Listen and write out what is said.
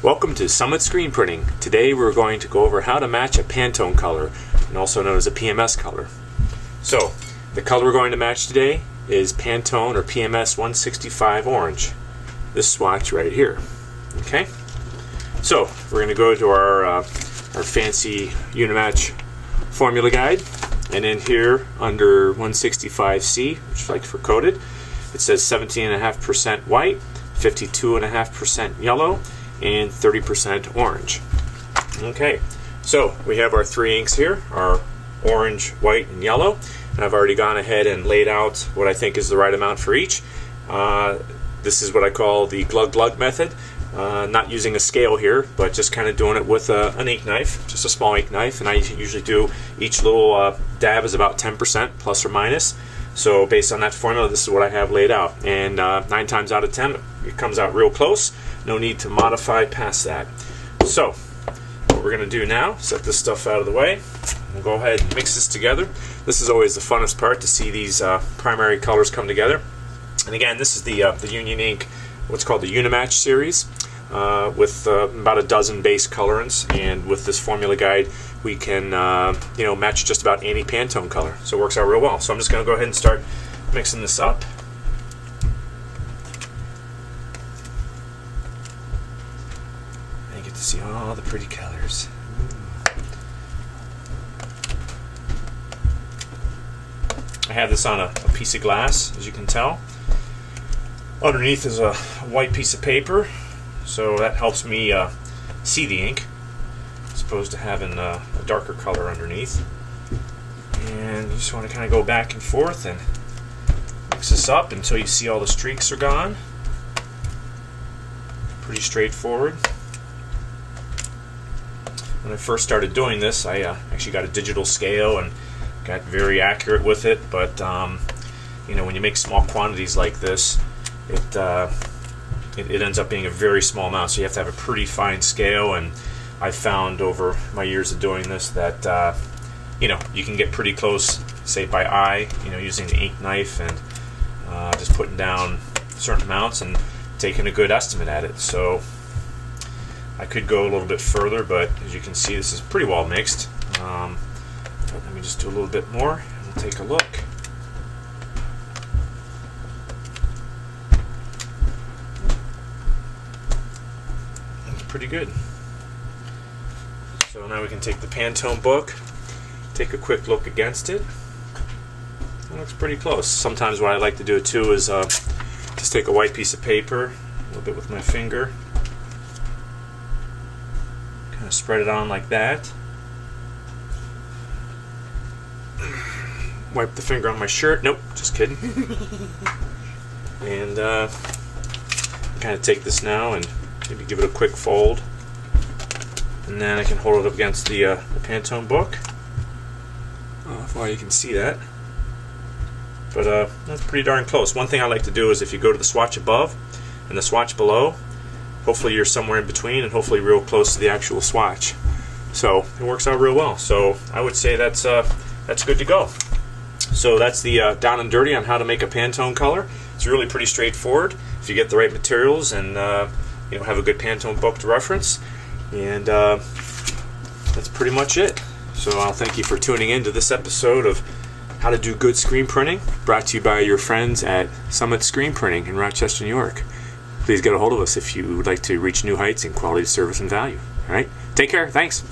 Welcome to Summit Screen Printing. Today we're going to go over how to match a Pantone color, and also known as a PMS color. So, the color we're going to match today is Pantone or PMS 165 orange. This swatch right here. Okay? So, we're going to go to our fancy Unimatch formula guide, and in here under 165C, which is like for coated, it says 17.5% white, 52.5% yellow, and 30% orange. Okay, so we have our three inks here, our orange, white, and yellow, and I've already gone ahead and laid out what I think is the right amount for each. This is what I call the glug method, not using a scale here, but just kind of doing it with an ink knife, just a small ink knife, and I usually do each little dab is about 10% plus or minus. So based on that formula, this is what I have laid out, and 9 times out of 10 it comes out real close. No need to modify past that. So what we're going to do now, set this stuff out of the way. We'll go ahead and mix this together. This is always the funnest part, to see these primary colors come together. And again, this is the Union Ink, what's called the Unimatch series, with about a dozen base colorants. And with this formula guide, we can match just about any Pantone color. So it works out real well. So I'm just going to go ahead and start mixing this up. To see all the pretty colors. I have this on a piece of glass, as you can tell. Underneath is a white piece of paper, so that helps me see the ink, as opposed to having a darker color underneath. And you just want to kind of go back and forth and mix this up until you see all the streaks are gone. Pretty straightforward. When I first started doing this, I actually got a digital scale and got very accurate with it. But when you make small quantities like this, it ends up being a very small amount. So you have to have a pretty fine scale. And I've found over my years of doing this that you can get pretty close, say by eye, using the ink knife and just putting down certain amounts and taking a good estimate at it. So I could go a little bit further, but as you can see, this is pretty well mixed. But let me just do a little bit more and we'll take a look. That's pretty good. So now we can take the Pantone book, take a quick look against it. It looks pretty close. Sometimes what I like to do too is just take a white piece of paper, a little bit with my finger, spread it on like that. Wipe the finger on my shirt. Nope, just kidding. And kind of take this now and maybe give it a quick fold. And then I can hold it up against the Pantone book. Well, you can see that. But that's pretty darn close. One thing I like to do is if you go to the swatch above and the swatch below, hopefully you're somewhere in between and hopefully real close to the actual swatch. So it works out real well. So I would say that's good to go. So that's the down and dirty on how to make a Pantone color. It's really pretty straightforward if you get the right materials and have a good Pantone book to reference. And that's pretty much it. So I'll thank you for tuning in to this episode of How to Do Good Screen Printing, brought to you by your friends at Summit Screen Printing in Rochester, New York. Please get a hold of us if you would like to reach new heights in quality, service, and value. All right? Take care. Thanks.